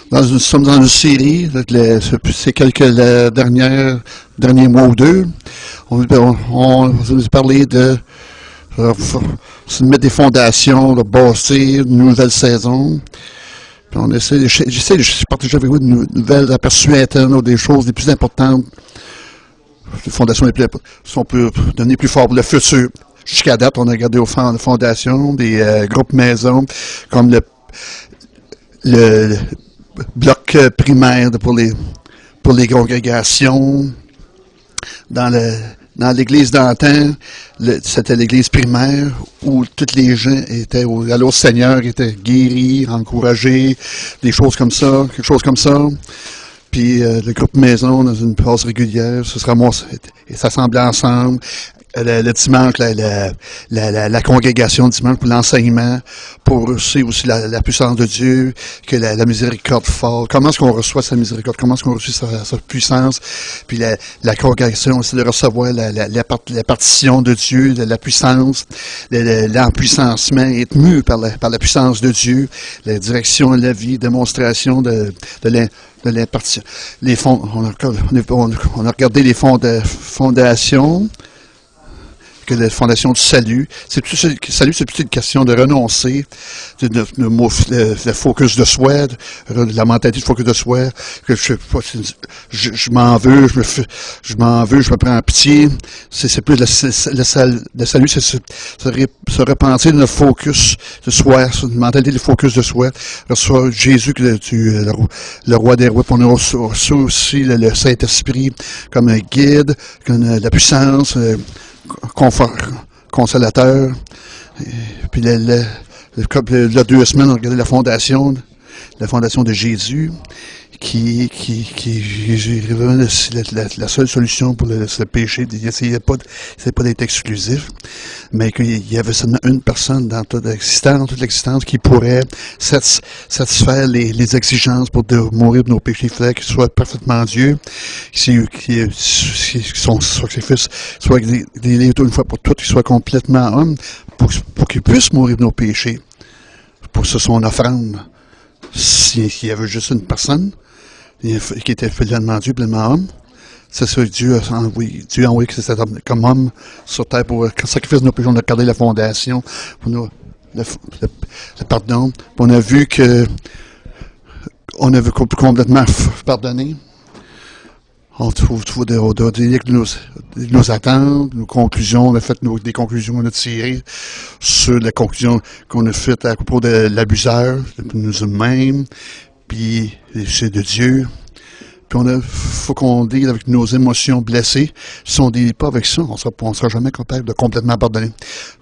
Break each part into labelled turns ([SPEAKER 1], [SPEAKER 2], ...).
[SPEAKER 1] Nous sommes dans une série, c'est derniers mois ou deux. On vous a parlé de mettre des fondations, de bâtir une nouvelle saison. Puis j'essaie de partager avec vous une nouvelle aperçu interne ou des choses les plus importantes. Les fondations les plus importantes, si on peut devenir plus fort pour le futur. Jusqu'à date, on a regardé aux fondations des groupes maisons, comme le bloc primaire pour les congrégations. Dans l'église d'antan, c'était l'église primaire où tous les gens étaient à l'eau Seigneur, étaient guéris, encouragés, des choses comme ça, quelque chose comme ça. Puis le groupe maison, dans une passe régulière, et s'assemblait ensemble. Le dimanche, la congrégation le dimanche pour l'enseignement, pour aussi la puissance de Dieu, que la miséricorde forte. Comment est-ce qu'on reçoit sa miséricorde? Comment est-ce qu'on reçoit sa puissance? Puis la congrégation, c'est de recevoir la partition de Dieu, la puissance, l'empuissancement, être mu par la puissance de Dieu, la direction de la vie, démonstration de l'impartition. On a regardé les fondations, que la fondation du salut. Salut, c'est plutôt une question de renoncer, le focus de soi, la mentalité de focus de soi, que je m'en veux, je me prends pitié. C'est plus le salut, c'est se repentir de notre focus de soi, une mentalité de focus de soi. Reçoit Jésus, le roi des rois, on a reçu aussi le Saint-Esprit comme un guide, comme la puissance, consolateur. Puis il y a 2 semaines, on a regardé la fondation de Jésus, qui est la seule solution pour le péché. Il n'essayait pas d'être exclusif, mais qu'il y avait seulement une personne dans toute l'existence qui pourrait satisfaire les exigences pour mourir de nos péchés. Il fallait qu'il soit parfaitement Dieu, que son sacrifice soit délivré une fois pour toutes, qu'il soit complètement homme, pour qu'il puisse mourir de nos péchés. Pour son offrande. S'il y avait juste une personne qui était pleinement Dieu, pleinement homme, c'est ça que Dieu a envoyé cet homme comme homme sur terre pour sacrifier nos péchés. On a regardé la fondation pour le pardon. On a vu complètement pardonner. On trouve nos attentes, nos conclusions. On a fait des conclusions qu'on a tirées sur les conclusions qu'on a faites à propos de l'abuseur, de nous-mêmes, puis c'est de Dieu. Puis faut qu'on deal avec nos émotions blessées. Si on ne deal pas avec ça, on sera jamais capable de complètement pardonner.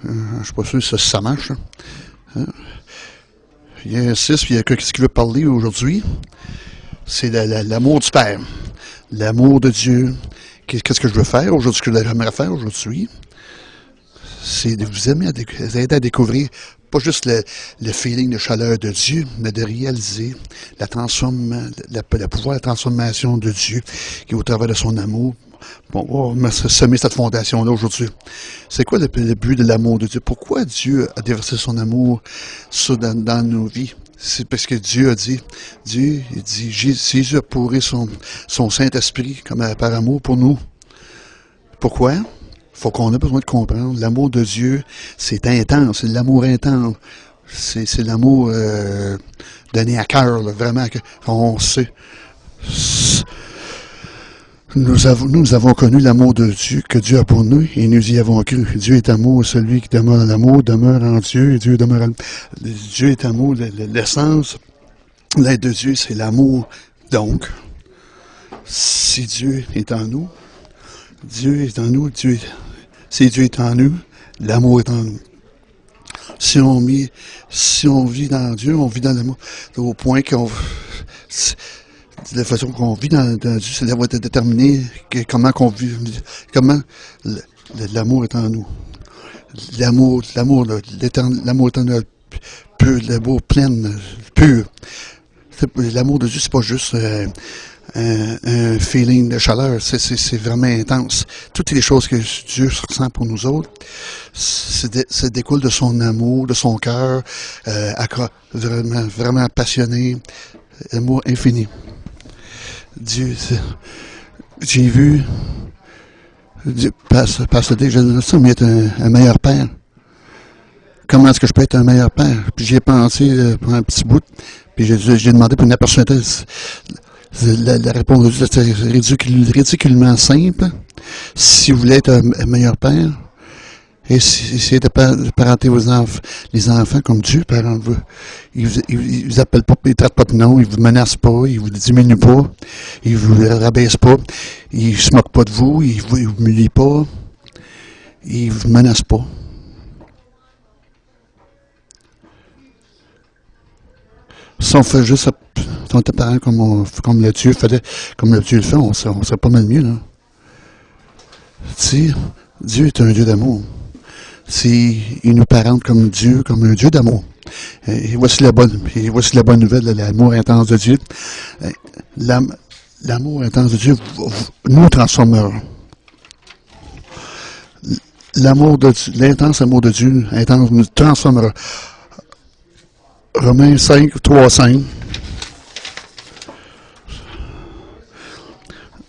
[SPEAKER 1] Je ne suis pas sûr que ça marche. Hein? Il y a un 6, puis il y a quelqu'un qui veut parler aujourd'hui. C'est l'amour du Père. L'amour de Dieu. Qu'est-ce que je veux faire aujourd'hui? Ce que j'aimerais faire aujourd'hui, c'est de vous aider à découvrir pas juste le feeling de chaleur de Dieu, mais de réaliser le pouvoir de la transformation de Dieu qui est au travers de son amour. Bon, on va semer cette fondation-là aujourd'hui. C'est quoi le but de l'amour de Dieu? Pourquoi Dieu a déversé son amour dans nos vies? C'est parce que Dieu a dit, Jésus a pourri son Saint-Esprit par amour pour nous. Pourquoi? Faut qu'on ait besoin de comprendre. L'amour de Dieu, c'est intense, c'est l'amour intense. C'est l'amour donné à cœur, là, vraiment. On sait. Nous avons connu l'amour de Dieu que Dieu a pour nous et nous y avons cru. Dieu est amour, celui qui demeure en amour demeure en Dieu et Dieu demeure en Dieu est amour, l'essence, l'être de Dieu, c'est l'amour. Donc, si Dieu est en nous, Dieu est en nous, si Dieu est en nous, l'amour est en nous. Si on vit dans Dieu, on vit dans l'amour, au point la façon qu'on vit dans Dieu, ça va être déterminé comment qu'on vit, comment l'amour est en nous. L'amour éternel, pur, l'amour plein, pur. L'amour de Dieu, c'est pas juste un feeling de chaleur, c'est vraiment intense. Toutes les choses que Dieu ressent pour nous autres, ça découle de son amour, de son cœur, vraiment, vraiment passionné, Amour infini. Dieu, j'ai vu Pasteur Dave, j'ai ça, mais être un meilleur père. Comment est-ce que je peux être un meilleur père? Puis j'y ai pensé pour un petit bout, puis j'ai demandé pour une aperçue. La réponse de Dieu était ridiculement simple. Si vous voulez être un meilleur père, essayez de parenter les enfants comme Dieu parente vous. Ils vous appellent pas, ils ne traitent pas de nom, ils vous menacent pas, ils vous diminuent pas, ils vous rabaissent pas, ils se moquent pas de vous, ils vous humilient pas, ils vous menacent pas. Si on fait juste si on était parents comme le Dieu le fait, on serait pas mal mieux, là. Tu sais, Dieu est un Dieu d'amour. Il nous parente comme Dieu, comme un Dieu d'amour. Et voici la bonne nouvelle, l'amour intense de Dieu. L'amour intense de Dieu nous transformera. L'intense amour de Dieu nous transformera. Romains 5, 3, 5.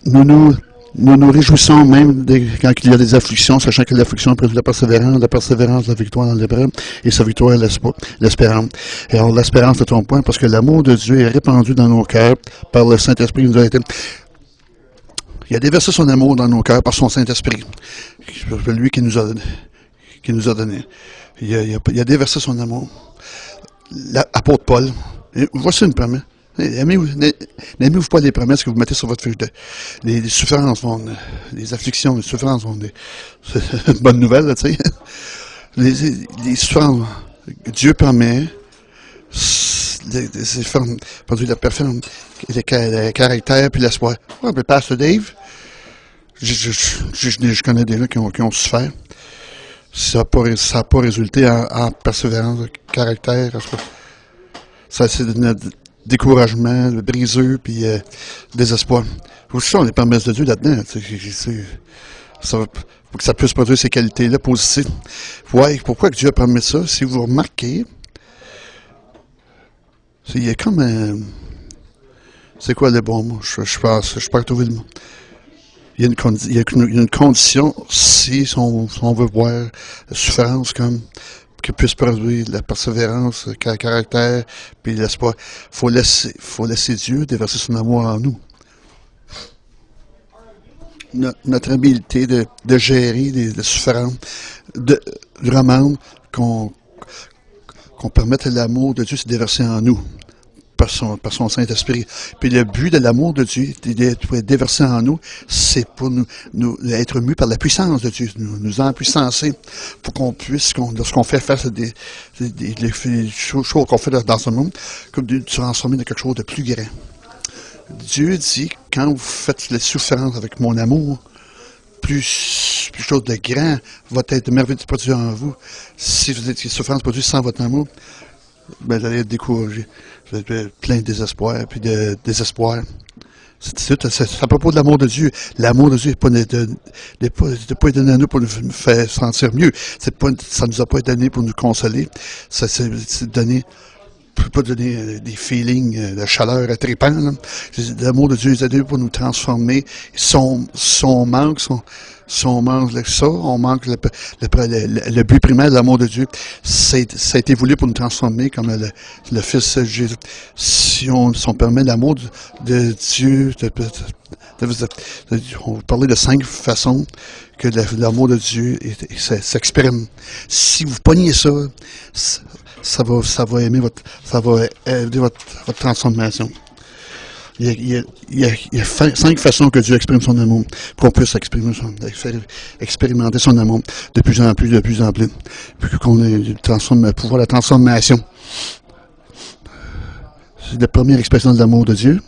[SPEAKER 1] Nous nous réjouissons même quand il y a des afflictions, sachant que l'affliction produit la persévérance, la victoire dans l'épreuve, et sa victoire est l'espérance. Et alors, l'espérance est ton point, parce que l'amour de Dieu est répandu dans nos cœurs par le Saint-Esprit qui nous a été. Il a déversé son amour dans nos cœurs par son Saint-Esprit, lui qui nous a donné. Il a déversé son amour. L'apôtre Paul, voici une promesse. N'aimez-vous pas les promesses que vous mettez sur votre fiche de... Les souffrances les afflictions, les souffrances vont c'est une bonne nouvelle, là, tu sais. Les souffrances, Dieu promet, produit la perfection, le caractère puis l'espoir. Ouais, mais Pasteur Dave, je connais des gens qui ont souffert. Ça n'a pas résulté en persévérance, caractère, ça c'est découragement, briseux, puis désespoir. Aussi, on est promesses de Dieu là-dedans. Pour que ça puisse produire ces qualités-là positives. Ouais, pourquoi que Dieu a promis ça? Si vous remarquez, il y a comme un... C'est quoi le bon mot? Je peux retrouver le mot. Il y a une condition, si on veut voir la souffrance comme... qui puisse produire la persévérance, le caractère, puis l'espoir. Faut laisser Dieu déverser son amour en nous. Notre habileté de gérer les souffrances, vraiment qu'on permette l'amour de Dieu se déverser en nous, par son Saint-Esprit. Puis le but de l'amour de Dieu, d'être déversé en nous, c'est pour nous être mus par la puissance de Dieu, nous empuissancer, pour qu'on puisse, lorsqu'on fait face à des choses qu'on fait dans ce monde, comme de transformer dans quelque chose de plus grand. Dieu dit, quand vous faites les souffrances avec mon amour, plus chose de grand va être merveilleux de produire en vous. Si vous êtes les souffrances produites sans votre amour, ben, vous allez être découragé. Vous êtes plein de désespoir, puis de désespoir. C'est à propos de l'amour de Dieu. L'amour de Dieu n'est pas donné à nous pour nous faire sentir mieux. Ça nous a pas été donné pour nous consoler. C'est donné... ne peut pas donner des feelings de chaleur trépant. L'amour de Dieu est donné pour nous transformer. Son manque, on manque le but primaire de l'amour de Dieu. Ça a été voulu pour nous transformer comme le Fils Jésus. Si on permet l'amour de Dieu, on va parler de 5 façons que l'amour de Dieu s'exprime. Si vous pognez ça va aider votre transformation. Il y a 5 façons que Dieu exprime son amour, pour qu'on puisse expérimenter son amour de plus en plus, puis qu'on transforme, pour voir la transformation. C'est la première expression de l'amour de Dieu.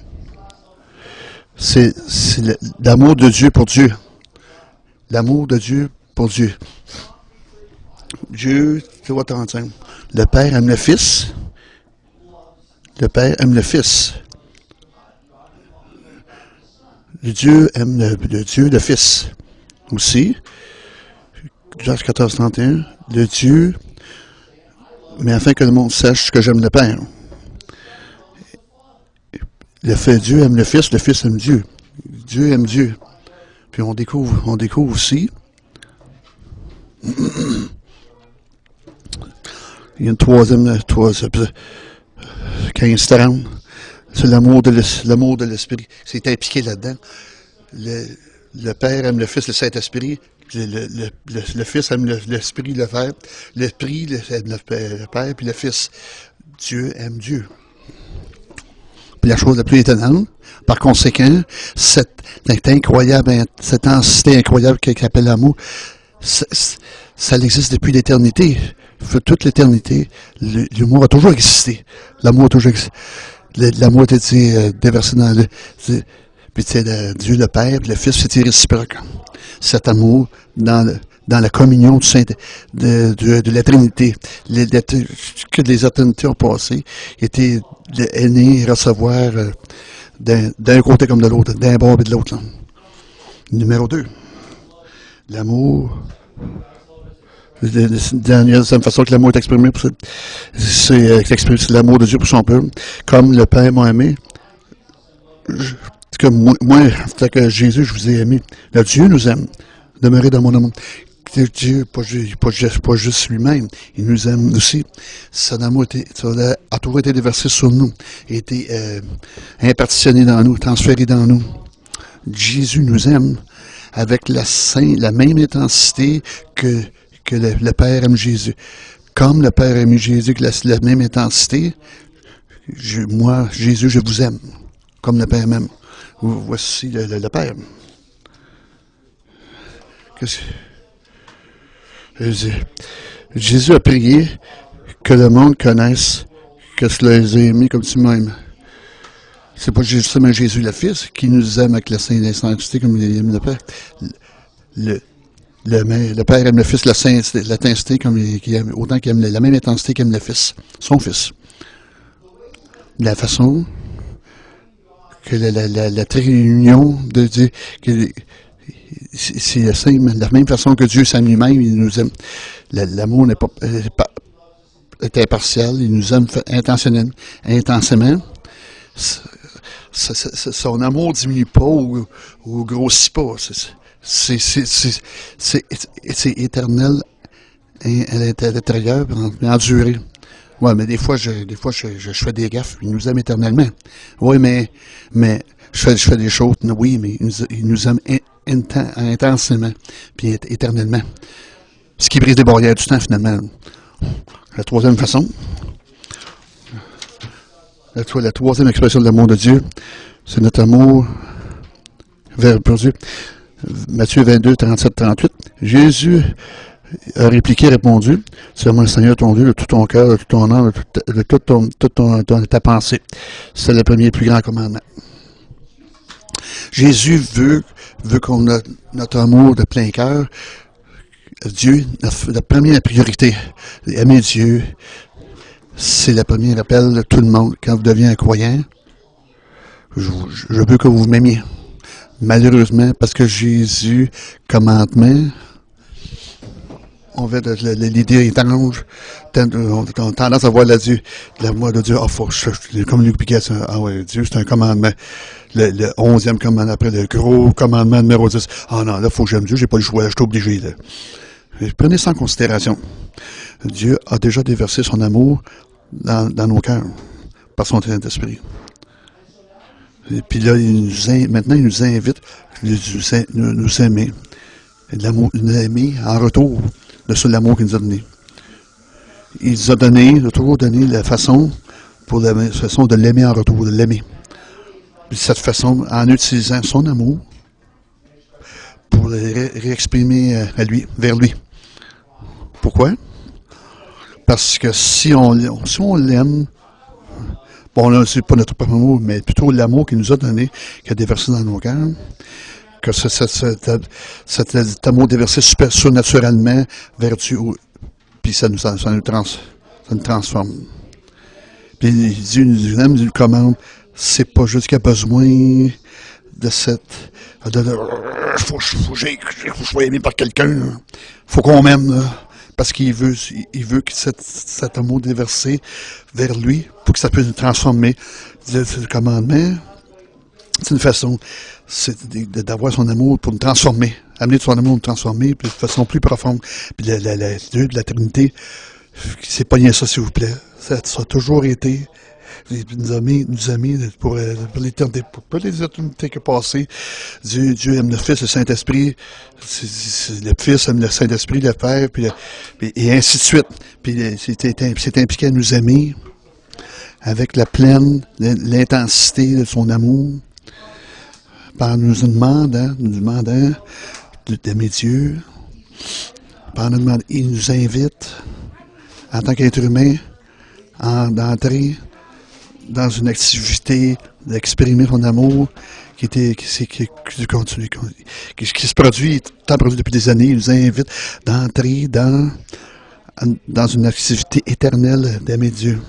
[SPEAKER 1] C'est l'amour de Dieu pour Dieu. L'amour de Dieu pour Dieu. Dieu, tu vois, t'entends. Le Père aime le Fils. Le Père aime le Fils. Le Dieu aime le Fils aussi. Jean 14, 31. Le Dieu, mais afin que le monde sache que j'aime le Père. Le fait Dieu aime le Fils aime Dieu. Dieu aime Dieu. Puis on découvre aussi, il y a une troisième 15-30, c'est l'amour de l'Esprit. C'est impliqué là-dedans. Le Père aime le Fils, le Saint-Esprit. Le Fils aime l'Esprit, le Père. L'Esprit aime le Père, puis le Fils. Dieu aime Dieu. Puis la chose la plus étonnante, par conséquent, cette entité incroyable qui appelle l'amour, ça existe depuis l'éternité. Toute l'éternité, l'amour a toujours existé. L'amour a toujours existé. L'amour a été déversé dans puis Dieu le Père, puis le Fils, c'était réciproque. Cet amour dans la communion de la Trinité, que les éternités ont passé, était né recevoir d'un côté comme de l'autre, d'un bord et de l'autre. Numéro 2, l'amour. La deuxième façon que l'amour est exprimé, c'est l'amour de Dieu pour son peuple. Comme le Père m'a aimé, moi, que Jésus, je vous ai aimé. Là, Dieu nous aime. Demeurez dans mon amour. Dieu, pas juste lui-même, il nous aime aussi. Son amour a toujours été déversé sur nous, a été impartitionné dans nous, transféré dans nous. Jésus nous aime avec la même intensité que le Père aime Jésus. Comme le Père aime Jésus, que la même intensité, moi, Jésus, je vous aime. Comme le Père m'aime. Voici le Père. Jésus a prié que le monde connaisse que cela les a aimés comme tu m'aimes. C'est pas justement Jésus le Fils qui nous aime avec la Saint-Intensité comme il aime le Père. Le Père aime le Fils, l'intensité comme il aime, autant qu'il aime la même intensité qu'il aime le Fils, son Fils. La façon que la réunion de Dieu, c'est la même façon que Dieu s'aime lui-même, il nous aime. L'amour est impartial, il nous aime intensément. Son amour ne diminue pas ou grossit pas. C'est éternel à l'intérieur, enduré. Oui, mais des fois, je fais des gaffes. Il nous aime éternellement. Oui, mais je fais des choses. Oui, mais il nous aime intensément, puis éternellement. Ce qui brise les barrières du temps, finalement. La troisième façon, la troisième expression de l'amour de Dieu, c'est notre amour vers Dieu. Matthieu 22, 37, 38. Jésus a répondu, c'est moi le Seigneur ton Dieu de tout ton cœur, de tout ton âme, de toute ta pensée. C'est le premier et plus grand commandement. Jésus veut qu'on ait notre amour de plein cœur. Dieu, la première priorité, aimer Dieu, c'est le premier appel de tout le monde. Quand vous devenez un croyant, je veux que vous m'aimiez. Malheureusement, parce que Jésus, commandement, on veut l'idée étrange, on a tendance à voir l'amour de Dieu, comme Luc Piquet, ouais, Dieu c'est un commandement, le 11e commandement, après le gros commandement numéro 10, non, là, il faut que j'aime Dieu, j'ai pas le choix, je suis obligé, là. Prenez ça en considération. Dieu a déjà déversé son amour dans nos cœurs, par son Saint-Esprit. Et puis là, maintenant, il nous invite à nous aimer. Nous aimer en retour de l'amour qu'il nous a donné. Il nous a toujours donné la façon de l'aimer en retour, de l'aimer. Puis cette façon, en utilisant son amour pour le réexprimer vers lui. Pourquoi? Parce que si on l'aime, bon, là, c'est pas notre propre amour, mais plutôt l'amour qu'il nous a donné, qu'il a déversé dans nos cœurs, que cet amour déversé surnaturellement vers Dieu, puis ça nous transforme. Puis Dieu nous aime, Dieu nous commande, c'est pas juste qu'il a besoin de faut que je sois aimé par quelqu'un, faut qu'on m'aime, là. Parce qu'il veut que cet amour déversé vers lui, pour que ça puisse nous transformer. Le commandement, C'est une façon d'avoir son amour pour nous transformer. Amener son amour nous transformer puis de façon plus profonde. Puis Dieu de la Trinité, c'est pas rien ça, s'il vous plaît. Ça a toujours été. Il nous a mis pour l'éternité, pour les éternités qui sont passées. Dieu aime le Fils, le Saint-Esprit. Le Fils aime le Saint-Esprit, le Père, et ainsi de suite. Puis c'est impliqué à nous aimer avec la pleine, l'intensité de son amour. Par nous demandant d'aimer Dieu. Par nous demandant, il nous invite, en tant qu'être humain, d'entrer dans une activité d'exprimer son amour qui se produit depuis des années. Il nous invite d'entrer dans une activité éternelle d'aimer Dieu.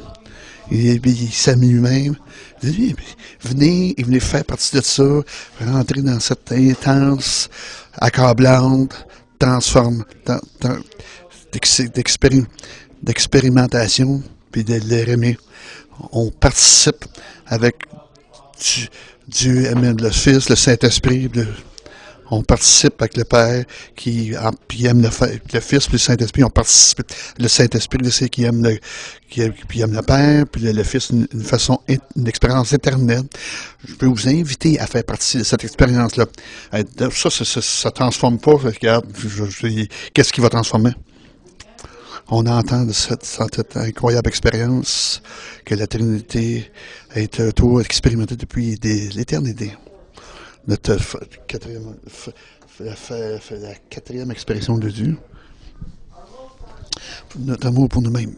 [SPEAKER 1] Il s'amuse lui-même. Il dit, venez faire partie de ça, rentrer dans cette intense, accablante, d'expérimentation, puis de l'aimer. On participe avec Dieu aime le Fils, le Saint-Esprit. On participe avec le Père qui aime le Fils, puis le Saint-Esprit. On participe. Le Saint-Esprit, c'est qui aime le Père, puis le Fils, une expérience éternelle. Je peux vous inviter à faire partie de cette expérience-là. Ça transforme pas. Regarde, qu'est-ce qui va transformer? On entend de cette incroyable expérience que la Trinité a été expérimentée depuis l'éternité. La quatrième expression de Dieu. Notre amour pour nous-mêmes.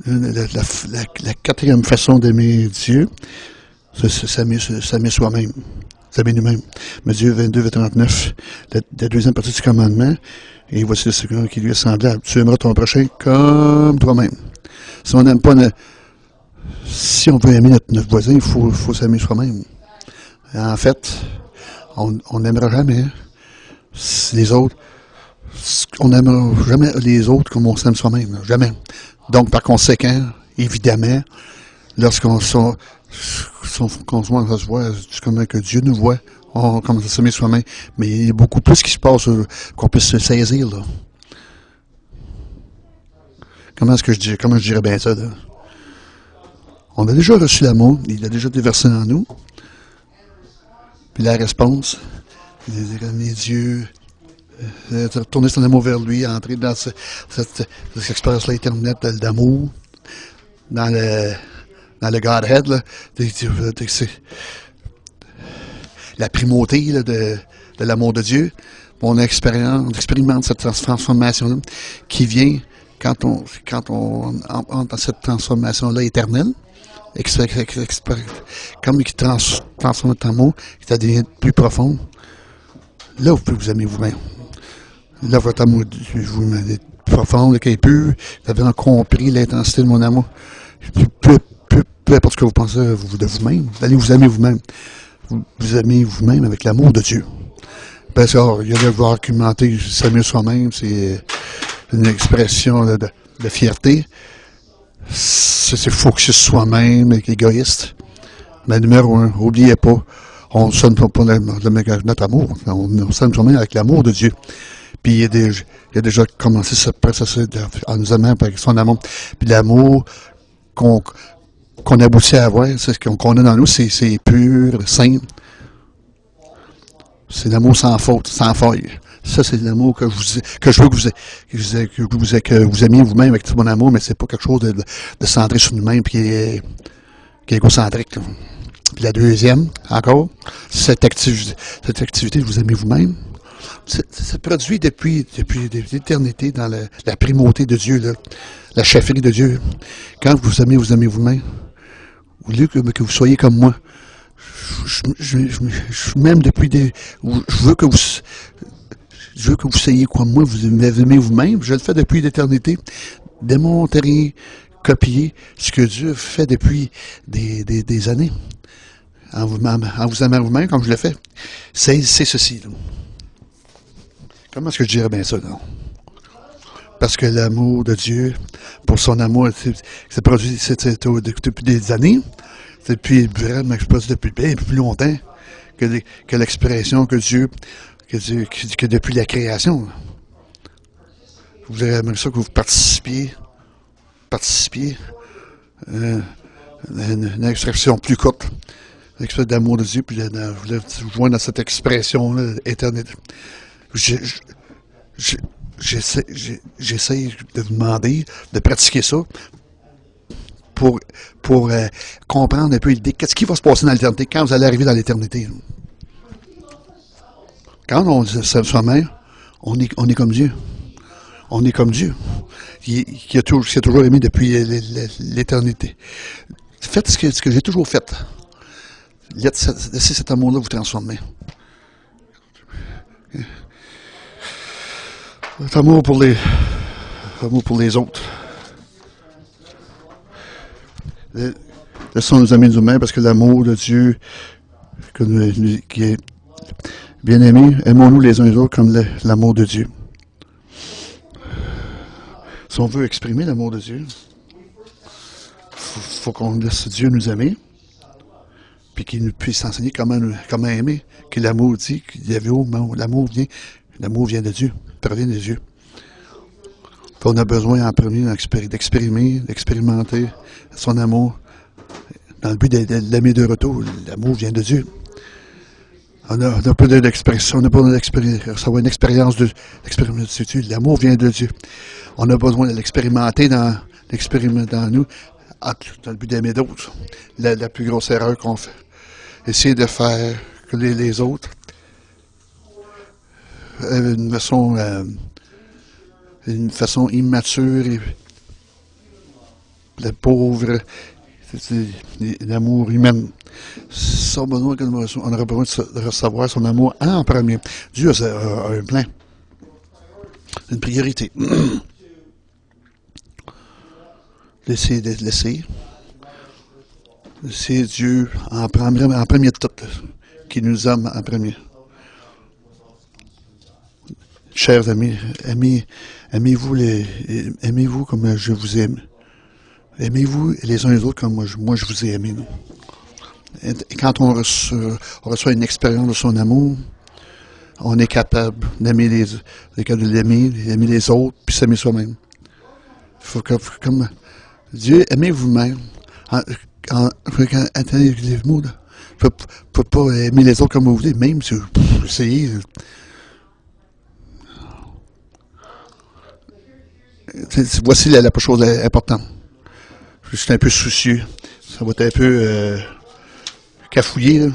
[SPEAKER 1] La quatrième façon d'aimer Dieu, c'est s'aimer soi-même. S'aimer nous-mêmes. Matthieu 22, 39, la deuxième partie du commandement. Et voici le second qui lui est semblable. Tu aimeras ton prochain comme toi-même. Si on n'aime pas si on veut aimer notre voisin, il faut s'aimer soi-même. En fait, on n'aimera jamais les autres. On n'aimera jamais les autres comme on s'aime soi-même. Jamais. Donc, par conséquent, évidemment, lorsqu'on se voit, c'est comme que Dieu nous voit, on commence à s'aimer soi-même. Mais il y a beaucoup plus qui se passe qu'on puisse se saisir, là. Comment je dirais bien ça, là? On a déjà reçu l'amour, il a déjà déversé en nous. Puis la réponse, aimer Dieu, tourner son amour vers lui, entrer dans cette expérience-là éternelle d'amour, dans le Godhead, là, c'est la primauté là, de l'amour de Dieu. On expérimente cette transformation-là qui vient quand on entre dans cette transformation-là éternelle. Comme il transforme notre amour, ça devient plus profond. Là, vous pouvez vous aimer vous-même. Là, votre amour vous-même est profond, le est pur. Vous avez compris l'intensité de mon amour. Peu importe ce que vous pensez de vous-même, vous allez vous aimer vous-même. Vous aimez vous-même avec l'amour de Dieu. Parce qu'il y a de vous argumenter, s'aimer soi-même, c'est une expression de fierté. C'est focus sur soi-même, égoïste. Mais numéro un, n'oubliez pas, on ne sonne pas notre amour. On sonne soi-même avec l'amour de Dieu. Puis il a déjà commencé ce processus en nous aimant avec son amour. Puis l'amour qu'on aboutit à avoir, c'est ce qu'on a dans nous, c'est pur, simple. C'est l'amour sans faute, sans faille. Ça, c'est l'amour que je veux que vous aimiez vous-même avec tout mon amour, mais c'est pas quelque chose de centré sur nous-mêmes qui est égocentrique. Là. Puis la deuxième, encore, cette activité de vous aimer vous-même, ça produit depuis l'éternité dans la primauté de Dieu, là, la chefferie de Dieu. Quand vous aimez vous-même, au lieu que vous soyez comme moi, même depuis je veux que vous soyez comme moi, vous aimez vous-même. Je le fais depuis l'éternité. Démontrer, copier ce que Dieu fait depuis des années. En vous aimant vous-même, comme je le fais. C'est ceci. Là. Comment est-ce que je dirais bien ça? Là? Parce que l'amour de Dieu, pour son amour, c'est produit depuis des années. depuis vraiment, je pense, depuis bien plus longtemps que l'expression que Dieu, que depuis la création. Vous aimeriez ça que vous participiez une expression plus courte, l'expression d'amour de Dieu, puis vous voulez vous joindre dans cette expression-là éternelle. J'essaie de vous demander de pratiquer ça pour comprendre un peu l'idée. Qu'est-ce qui va se passer dans l'éternité quand vous allez arriver dans l'éternité? Quand on se sommeille, on est comme Dieu. On est comme Dieu, qui a toujours aimé depuis l'éternité. Faites ce que j'ai toujours fait. Laissez cet amour-là vous transformer. Cet amour pour les autres. Laissons nous aimer nous-mêmes parce que l'amour de Dieu qui est bien aimé, aimons-nous les uns les autres comme l'amour de Dieu. Si on veut exprimer l'amour de Dieu, faut qu'on laisse Dieu nous aimer, puis qu'il nous puisse enseigner comment aimer, que l'amour dit, qu'il y avait l'amour vient de Dieu, provient de Dieu. Puis on a besoin en premier d'expérimenter son amour, dans le but de l'aimer de retour. L'amour vient de Dieu. On a pas d'expression, on n'a pas recevoir une expérience de Dieu. L'amour vient de Dieu. On a besoin de l'expérimenter dans nous, dans le but d'aimer d'autres. La plus grosse erreur qu'on fait. Essayer de faire que les autres une façon immature et la pauvre, l'amour humain. On aurait besoin de recevoir son amour en premier. Dieu a un plan, une priorité. Laissez Dieu en premier de tout, qui nous aime en premier. Chers amis, aimez-vous comme je vous aime. Aimez-vous les uns les autres comme moi je vous ai aimé. Non? Et quand on reçoit une expérience de son amour, on est capable d'aimer aimer les autres, puis s'aimer soi-même. Il faut comme Dieu, aimez vous-même. Attendez les mots, là. Vous ne pouvez pas aimer les autres comme vous voulez, même si vous essayez. Voici la chose importante. Je suis un peu soucieux. Ça va être un peu cafouillé. Là.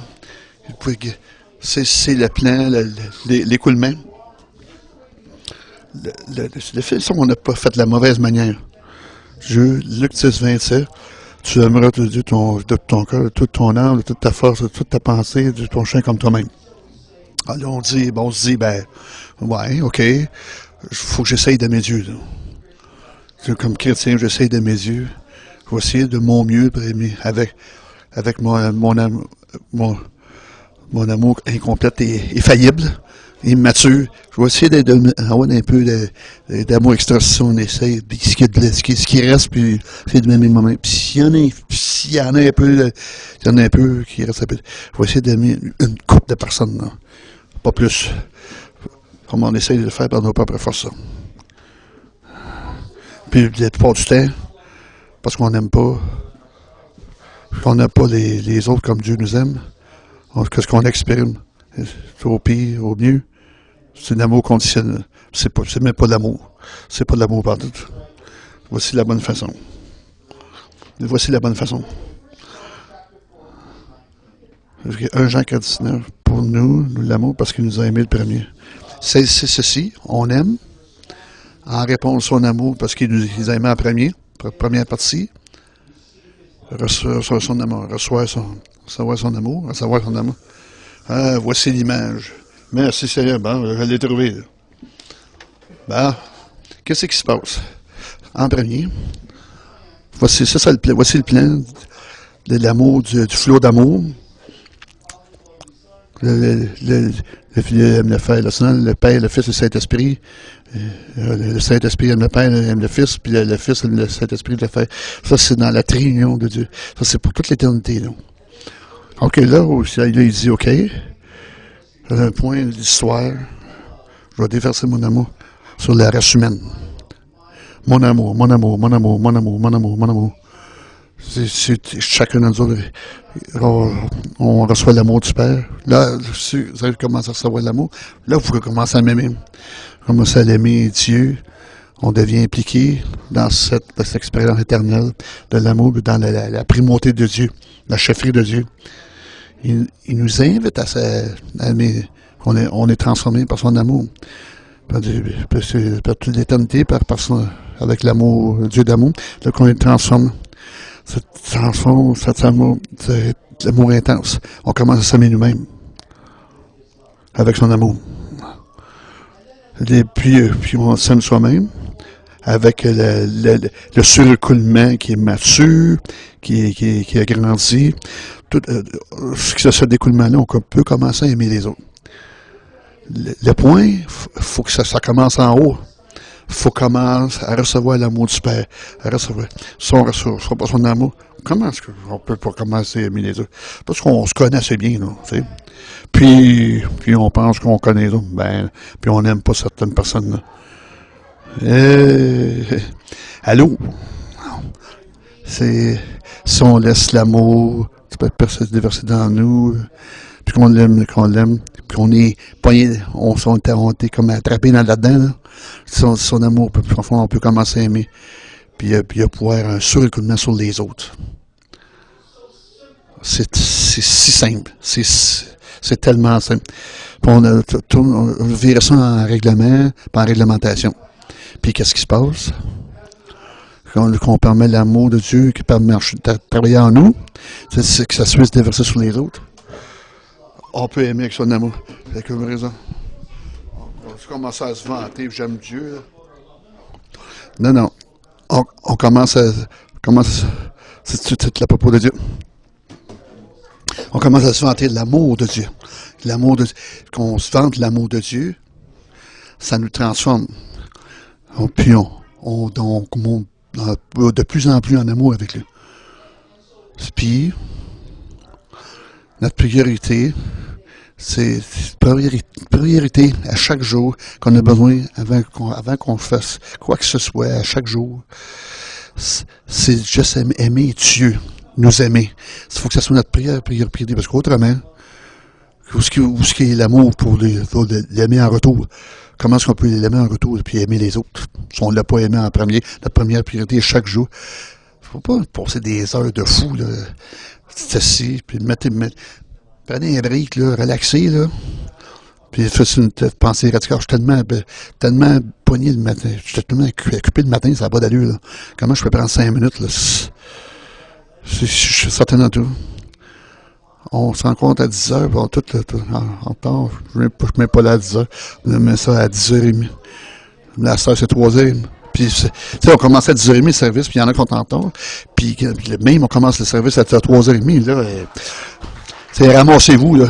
[SPEAKER 1] C'est le plan, l'écoulement. Le fil, on n'a pas fait de la mauvaise manière. Luc 10, 27, tu aimeras Dieu de ton cœur, de toute ton âme, de toute ta force, de toute ta pensée, de ton chien comme toi-même. Alors on se dit, ouais, ok, il faut que j'essaye d'aimer Dieu. Là. Comme chrétien, j'essaye d'aimer Dieu. Je vais essayer de mon mieux pour aimer avec mon amour incomplet et faillible, immature. Je vais essayer d'avoir un peu d'amour extra si on essaye, ce qui reste, puis essayer de m'aimer moi-même. Puis s'il y en a un peu qui reste un peu, je vais essayer d'aimer une couple de personnes, là. Pas plus. Comme on essaye de le faire par nos propres forces. Ça. Puis la plupart du temps, parce qu'on n'aime pas, qu'on n'a pas les autres comme Dieu nous aime, qu'est-ce qu'on exprime? Au pire, au mieux, c'est un amour conditionnel. C'est même pas de l'amour. C'est pas de l'amour partout. Voici la bonne façon. Voici la bonne façon. 1 Jean 4,19. Pour nous l'amour parce qu'il nous a aimé le premier. C'est ceci, on aime, en réponse à son amour parce qu'il nous a aimé en premier, première partie, recevoir son amour, recevoir son amour. Voici l'image. Merci Seigneur, bon, je l'ai trouvé. Bon, qu'est-ce qui se passe? En premier, voici le plan de l'amour, du flot d'amour. Le Père, le Fils, le Saint-Esprit, Le Saint-Esprit aime le Père, aime le Fils, puis le Fils aime le Saint-Esprit le Frère. Ça, c'est dans la triunion de Dieu. Ça, c'est pour toute l'éternité. Là. OK, là, il dit, OK, un point de l'histoire, je vais déverser mon amour sur la race humaine. Mon amour, mon amour, mon amour, mon amour, mon amour, mon amour. Chacun de nous autres, on reçoit l'amour du Père. Là, si vous avez commencé à recevoir l'amour, là, vous pouvez commencer à m'aimer. Commencer à l'aimer Dieu. On devient impliqué dans cette expérience éternelle de l'amour, dans la primauté de Dieu, la chefferie de Dieu. Il nous invite à aimer. On est transformé par son amour. Par toute l'éternité, avec l'amour, Dieu d'amour, là qu'on est transformé. Cet amour, l'amour intense. On commence à s'aimer nous-mêmes avec son amour. Et puis on s'aime soi-même avec le surécoulement qui est mature, qui a grandi. Tout ce découlement-là, on peut commencer à aimer les autres. Le point, faut que ça commence en haut. Faut commencer à recevoir l'amour du Père. À recevoir. Si on ne reçoit pas son amour, comment est-ce qu'on peut pas commencer à aimer les autres? Parce qu'on se connaît assez bien, là, tu sais. Puis on pense qu'on connaît les autres. Puis on n'aime pas certaines personnes, là. Allô? Si on laisse l'amour, se déverser dans nous, puis qu'on l'aime, puis qu'on est poigné, on est comme attrapé là-dedans, là. Son amour, on peut commencer à aimer. Puis il y a pouvoir un surécoulement sur les autres. C'est si simple. C'est tellement simple. Puis on vire ça en règlement, pas en réglementation. Puis qu'est-ce qui se passe? Qu'on permet l'amour de Dieu qui permet de travailler en nous, c'est que ça se puisse déverser sur les autres. On peut aimer avec son amour. C'est comme raison. On commence à se vanter, j'aime Dieu. Là. Non. On commence à... C'est la propos de Dieu. On commence à se vanter de l'amour de Dieu. Qu'on se vante l'amour de Dieu, ça nous transforme. Puis on monte de plus en plus en amour avec lui. Puis, notre priorité, c'est priorité à chaque jour qu'on a besoin avant qu'on fasse quoi que ce soit à chaque jour. C'est juste aimer Dieu, nous aimer. Il faut que ça soit notre priorité, parce qu'autrement, où est-ce qu'il y a l'amour pour l'aimer en retour? Comment est-ce qu'on peut l'aimer en retour et puis aimer les autres? Si on ne l'a pas aimé en premier, notre première priorité est chaque jour. Il ne faut pas passer des heures de fou, là. C'est assis, puis prenez un break, là, relaxez, là. Puis faites une pensée radicale. Je suis tellement poigné le matin. Je suis tellement occupé le matin, ça n'a pas d'allure, là. Comment je peux prendre 5 minutes, là? Je suis certain de tout. On se rencontre à 10h, bon, tout en temps. Je ne mets pas là à 10h. On met ça à 10h30. La soeur, c'est 3h. Puis, tu sais, on commence à 10h30 le service, puis il y en a qui sont en retard. Puis, même, on commence le service à 3h30. Là, c'est ramassez-vous, là.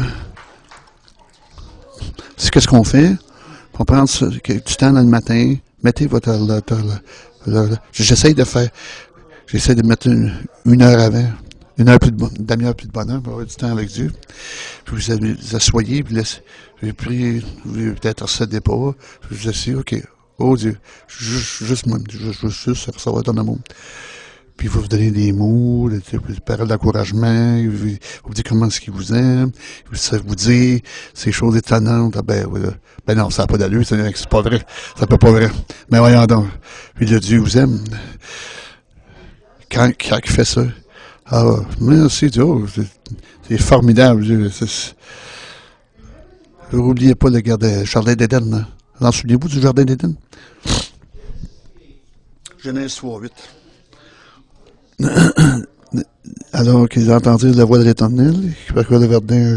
[SPEAKER 1] C'est qu'est-ce qu'on fait? On prend du temps dans le matin, mettez votre... J'essaie de mettre une heure avant. Une demi-heure plus de bonheur pour avoir du temps avec Dieu. Puis vous asseyez, puis vous priez, vous peut-être recevez pas. Vous asseyez, OK. Oh Dieu, juste recevoir ton amour. Puis il va vous donner des mots, des paroles d'encouragement, il vous dit comment est-ce qu'il vous aime, il vous dit ces choses étonnantes. Ah ben non, ça n'a pas d'allure, c'est pas vrai. Ça peut pas vrai. Mais voyons donc. Puis le Dieu vous aime. Quand il fait ça, ah, merci Dieu, c'est formidable. N'oubliez pas le jardin d'Éden. Hein. Vous en souvenez-vous du jardin d'Éden? Genèse 3:8. Alors qu'ils entendirent la voix de l'Éternel, qui parcourut le jardin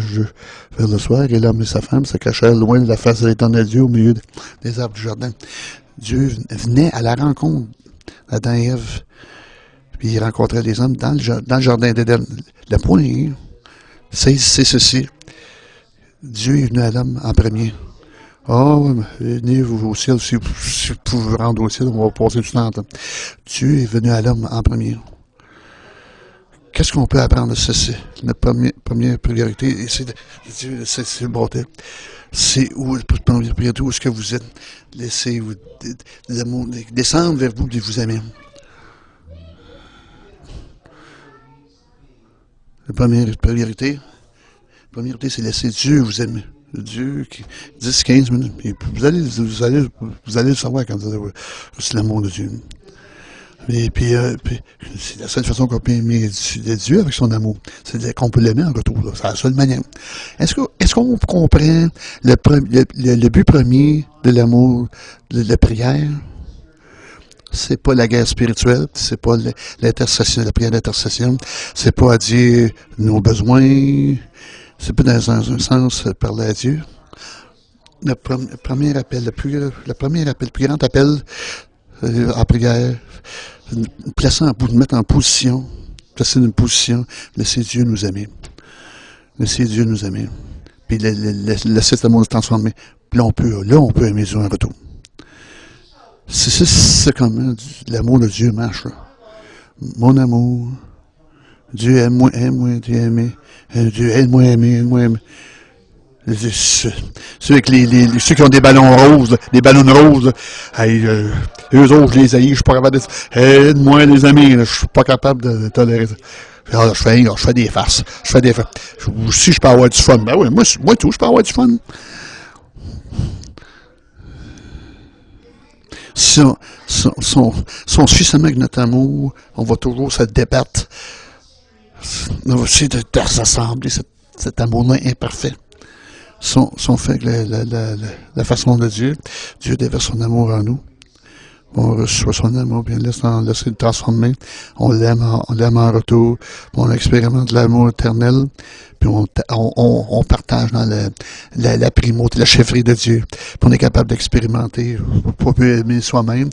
[SPEAKER 1] vers le soir, et l'homme et sa femme se cachèrent loin de la face de l'Éternel Dieu au milieu des arbres du jardin. Dieu venait à la rencontre d'Adam et Ève. Puis il rencontrait les hommes dans le jardin d'Éden. Le point, c'est ceci. Dieu est venu à l'homme en premier Ah, ouais, mais venez vous au ciel, si vous pouvez vous rendre au ciel, on va passer du temps. Dieu est venu à l'homme en premier. Qu'est-ce qu'on peut apprendre de ceci? La première priorité, c'est le bordel. C'est où, première priorité, où est-ce que vous êtes? Laissez-vous, descendre vers vous de vous aimer. La première priorité, c'est laisser Dieu vous aimer. Dieu, 10-15 minutes. Et vous allez le savoir quand vous allez voir. C'est l'amour de Dieu. Et puis, c'est la seule façon qu'on peut aimer Dieu avec son amour. C'est qu'on peut l'aimer en retour. C'est la seule manière. Est-ce qu'on comprend le but premier de l'amour, de la prière? C'est pas la guerre spirituelle, c'est pas l'intercession, la prière d'intercession, c'est pas à dire nos besoins, c'est pas dans un sens parler à Dieu. Le premier appel, le premier appel, le plus grand appel en prière, mettre en position, placer une position, laisser Dieu nous aimer. Laisser Dieu nous aimer. Puis laisser cet amour nous transformer. Puis là, on peut aimer Dieu en retour. C'est comment l'amour de Dieu marche. Là. Mon amour, Dieu aime-moi, Dieu aime, Dieu aime-moi, aime-moi. Ceux qui ont des ballons roses, des ballons roses, hey, eux autres, je les haïs, je suis pas capable de... Aide-moi, les amis, je suis pas capable de tolérer ça. Alors, je fais des farces. Si je peux avoir du fun, ben oui, moi tout, je peux avoir du fun. Si on suit seulement avec notre amour, on va toujours se débattre. On va essayer de rassembler cet amour-là imparfait. Si on fait la façon de Dieu, Dieu déverse son amour en nous. On reçoit son amour, puis on laisse le transformer. On l'aime en retour. On expérimente l'amour éternel. Puis on partage dans la primauté, la chefferie de Dieu. Puis on est capable d'expérimenter, pour mieux aimer soi-même.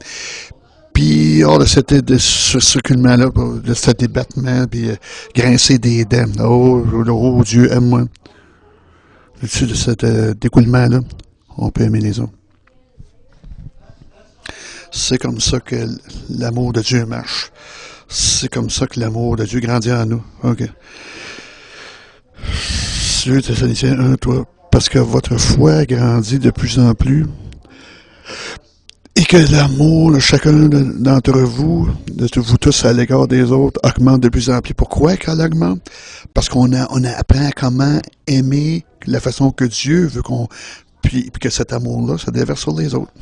[SPEAKER 1] Puis hors de ce circulement-là, de ce débattement, puis grincer des dents. Oh Dieu, aime-moi. Au-dessus de ce découlement-là, on peut aimer les autres. C'est comme ça que l'amour de Dieu marche. C'est comme ça que l'amour de Dieu grandit en nous. OK. 2 Thessaloniciens 1-3. Parce que votre foi grandit de plus en plus et que l'amour de chacun d'entre vous, de vous tous à l'égard des autres, augmente de plus en plus. Pourquoi qu'elle augmente? Parce qu'on apprend à comment aimer la façon que Dieu veut puis que cet amour-là se déverse sur les autres.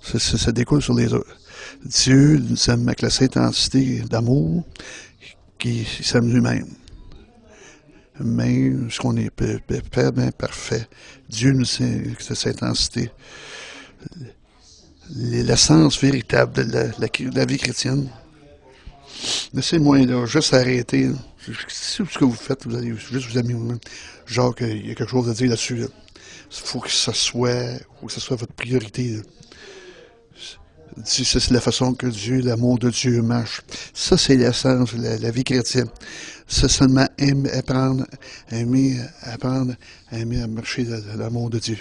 [SPEAKER 1] Ça découle sur les autres. Dieu nous aime avec la sainte intensité d'amour qui s'aime lui-même. Même ce qu'on est bien parfait, Dieu nous aime avec cette intensité. L'essence véritable de la vie chrétienne. Laissez-moi là, juste arrêter. C'est ce que vous faites, vous allez juste vous amuser vous-même. Genre qu'il y a quelque chose à dire là-dessus. Là. Il faut que ce soit votre priorité. Là. C'est la façon que Dieu, l'amour de Dieu marche. Ça, c'est l'essence, la vie chrétienne. C'est seulement apprendre à aimer à marcher dans l'amour de Dieu.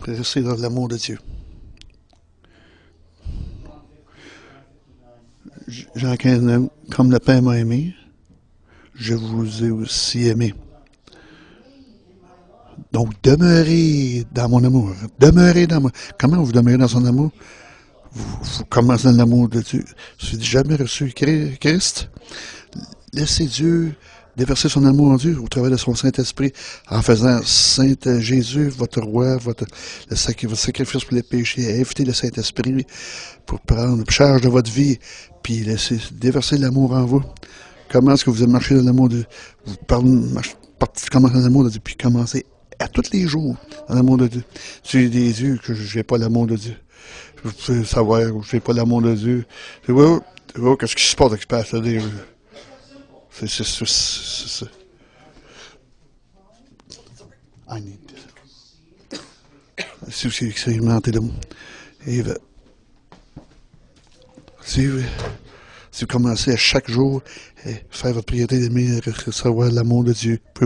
[SPEAKER 1] Rester dans l'amour de Dieu. Jean 15, comme le Père m'a aimé, je vous ai aussi aimé. Donc, demeurez dans mon amour. Demeurez dans mon... Comment vous demeurez dans son amour? Vous commencez dans l'amour de Dieu. Si vous n'avez jamais reçu Christ, laissez Dieu déverser son amour en Dieu au travers de son Saint-Esprit, en faisant Saint Jésus, votre roi, votre sacrifice pour les péchés, invitez le Saint-Esprit pour prendre charge de votre vie, puis laissez déverser l'amour en vous. Comment est-ce que vous marchez dans l'amour de Dieu? Vous commencez dans l'amour de Dieu, puis commencez à tous les jours dans l'amour de Dieu. Si j'ai des yeux que je n'ai pas l'amour de Dieu, vous pouvez savoir que je n'ai pas l'amour de Dieu. Qu'est-ce qui se passe avec ce passage-là? C'est ça. I need this. C'est aussi expérimenté le mot. Si vous commencez à chaque jour faire votre priorité d'aimer recevoir l'amour de Dieu, je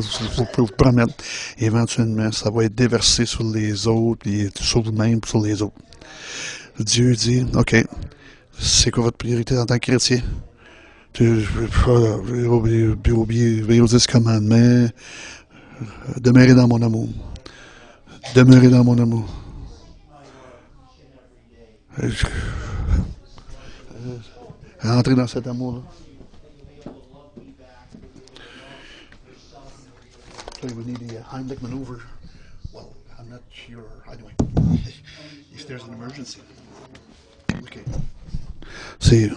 [SPEAKER 1] peux vous promettre, éventuellement, ça va être déversé sur les autres, et sur vous-même, sur les autres. Dieu dit, OK, c'est quoi votre priorité en tant que chrétien? Obéir aux 10 commandements, demeurer dans mon amour. Demeurer dans mon amour. Rentrer dans cet amour-là. So we need a Heimlich maneuver. Well, I'm not sure. Anyway, if there's an emergency. Okay. C'est...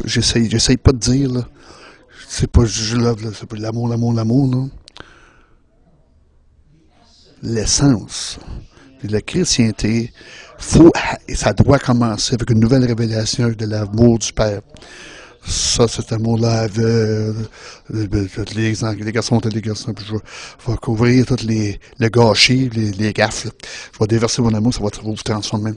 [SPEAKER 1] J'essaye pas de dire, là. C'est pas, c'est pas l'amour, là. L'essence de la chrétienté, ça doit commencer avec une nouvelle révélation de l'amour du Père. Ça, cet amour-là, les garçons, je vais couvrir tous le gâchis, les gaffes. Là. Je vais déverser mon amour, ça va vous transformer.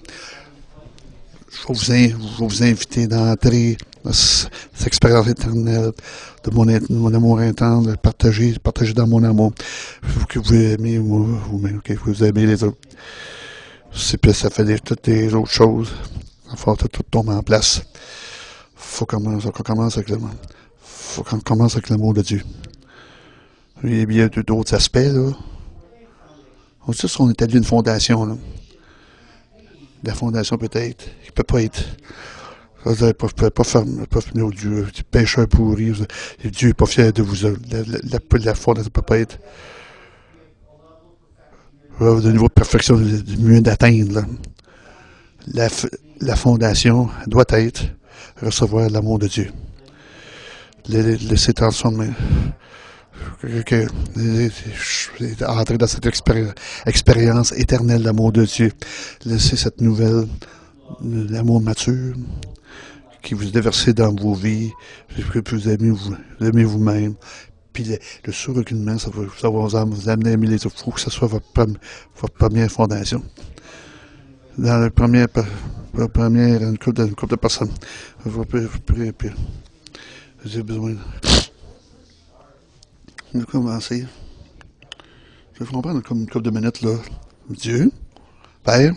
[SPEAKER 1] Je vais vous inviter d'entrer dans cette expérience éternelle de mon amour intense, de partager dans mon amour. Que vous aimez vous-même, que vous aimez les autres. Puis ça fait toutes les autres choses. Enfin, tout tombe en place. Faut qu'on commence avec l'amour. Faut qu'on commence avec l'amour de Dieu. Il y a d'autres aspects, là. On sait qu'on établit une fondation, là. La fondation peut-être, qui peut pas être. Vous ne pouvez pas faire du pécheur pourri. Dieu n'est pas fier de vous. La fondation ne peut pas être. De niveau de perfection, du mieux d'atteindre. La fondation doit être recevoir l'amour de Dieu. Laisser transformer. Entrer dans cette expérience éternelle d'amour de Dieu. Laisser cette nouvelle, l'amour mature, qui vous déversez dans vos vies, que vous aimez vous-même. Puis le surreculement, ça va vous amener à aimer les autres. Il faut que ce soit votre première fondation. Dans la première une couple de personnes. Vous priez, puis j'ai besoin de commencer. Je vais comprendre comme une couple de minutes, là. Dieu, Père,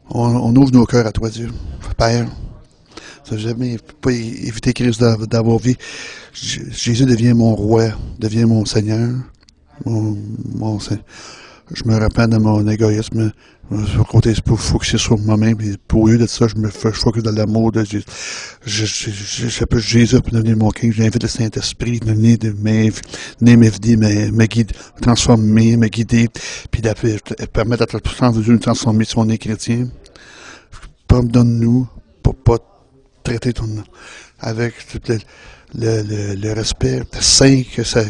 [SPEAKER 1] on ouvre nos cœurs à toi, Dieu. Père, ça n'a jamais pas évité Christ d'avoir vie. Jésus devient mon roi, devient mon Seigneur. Mon Seigneur. Je me rappelle de mon égoïsme. Il faut focuser sur moi-même. Et pour lieu de ça, je focus dans l'amour de Jésus. J'appelle Jésus pour devenir mon King. J'invite le Saint-Esprit à venir me guider, transformer, me guider, puis permettre à la puissance de Dieu de nous transformer si on est chrétien. Pardonne-nous pour pas traiter ton nom avec tout le respect saint que ça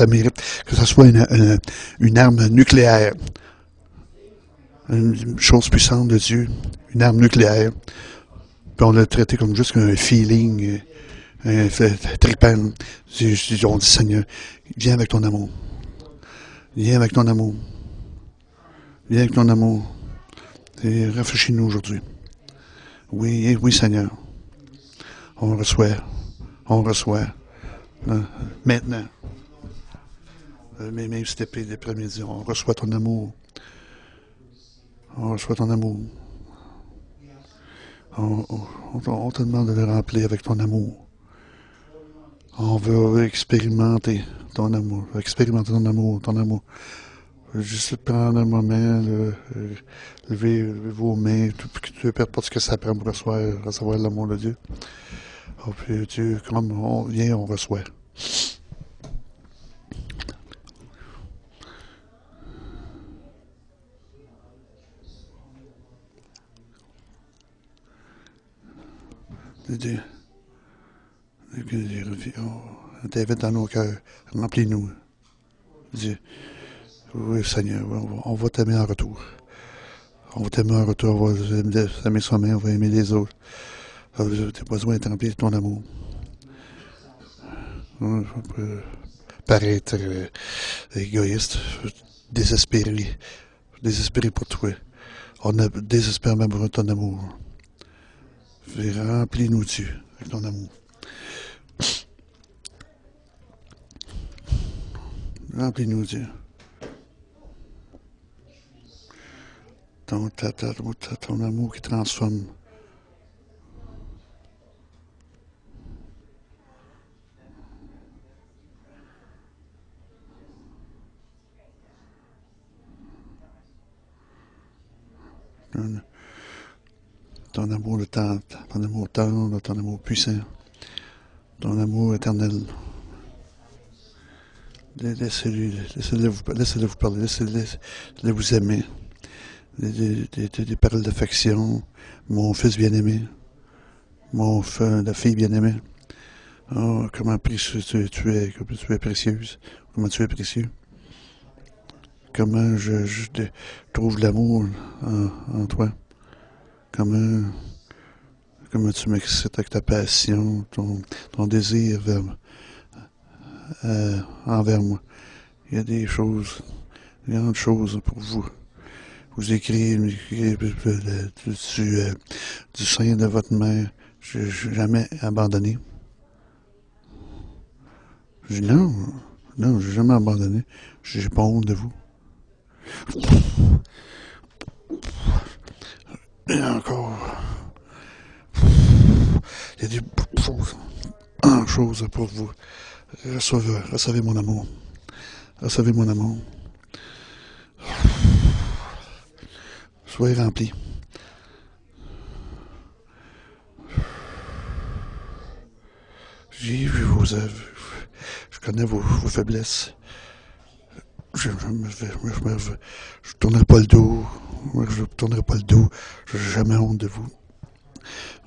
[SPEAKER 1] mérite, que ça soit une arme nucléaire, une chose puissante de Dieu, une arme nucléaire. Puis on l'a traité comme juste un feeling, trippant. On dit, Seigneur, viens avec ton amour. Viens avec ton amour. Viens avec ton amour. Et rafraîchis-nous aujourd'hui. Oui, oui, Seigneur. On reçoit. Maintenant. Même si c'était l'après-midi, on reçoit ton amour. On reçoit ton amour. On te demande de le remplir avec ton amour. On veut expérimenter ton amour. Ton amour. Juste prendre un moment, lever vos mains, peu importe ce que ça prend pour recevoir l'amour de Dieu. Oh, puis Dieu, comme on vient, on reçoit. Dieu, on t'invite dans nos cœurs, remplis-nous. Dieu, oui Seigneur, on va t'aimer en retour. On va t'aimer en retour, on va aimer soi-même, on va aimer les autres. Tu as besoin d'être rempli de ton amour. On peut paraître égoïste, désespéré pour toi. On a désespérément besoin de ton amour. Remplis-nous, Dieu, avec ton amour. Remplis-nous, Dieu. Ton amour qui transforme. Ton amour de ton amour tendre, ton amour puissant, ton amour éternel. Laissez-le vous parler, laissez-le vous aimer. Des paroles d'affection, mon fils bien-aimé, la fille bien-aimée. Oh, comment précieux tu es, comment tu es précieuse, comment tu es précieux. Comment je trouve l'amour en toi. Comment tu m'excites avec ta passion, ton désir envers moi. Il y a des grandes choses pour vous. Vous écrivez du sein de votre mère. Je n'ai jamais abandonné. Je dis non, je n'ai jamais abandonné. J'ai pas honte de vous. Et encore. Il y a des choses pour vous. Recevez mon amour. Recevez mon amour. Soyez remplis. J'ai vu vos œuvres. Je connais vos faiblesses. Je tournerai pas le dos. Je tournerai pas le dos. Je n'ai jamais honte de vous.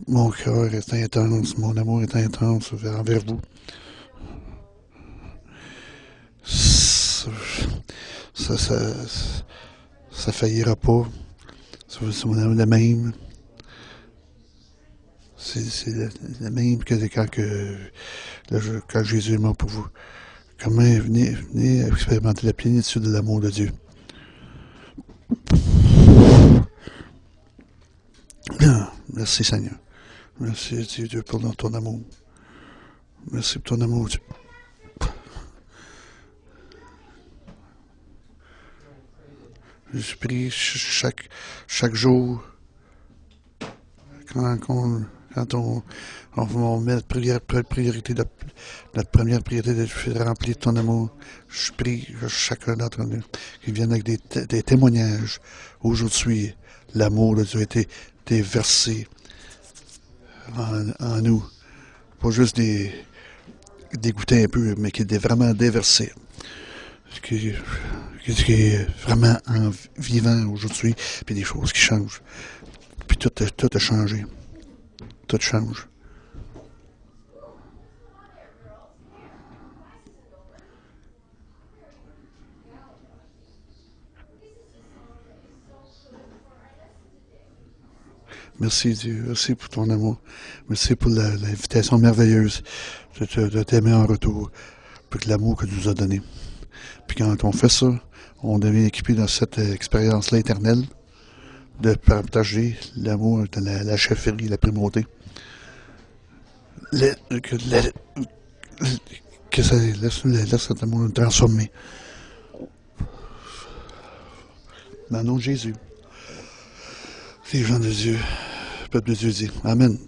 [SPEAKER 1] Mon cœur est intense. Mon amour est intense envers vous. Ça faillira pas. C'est le même. C'est le même que quand Jésus est mort pour vous. Comment venez expérimenter la plénitude de l'amour de Dieu. Merci Seigneur. Merci Dieu pour ton amour. Merci pour ton amour Dieu. Je prie chaque jour quand on met notre priorité, notre première priorité de remplir ton amour. Je prie chacun d'entre nous qui vienne avec des témoignages. Aujourd'hui, l'amour de Dieu a été versé en nous. Pas juste dégoûter un peu, mais qui est vraiment déversé. Qui est vraiment vivant aujourd'hui, puis des choses qui changent. Puis tout a changé. Tout change. Merci Dieu, merci pour ton amour. Merci pour l'invitation merveilleuse de t'aimer en retour, pour l'amour que tu nous as donné. Puis quand on fait ça, on devient équipé dans cette expérience-là éternelle de partager l'amour, la chefferie, la primauté. Que ça laisse cet amour nous transformer. Dans le nom de Jésus, les gens de Dieu, le peuple de Dieu dit Amen.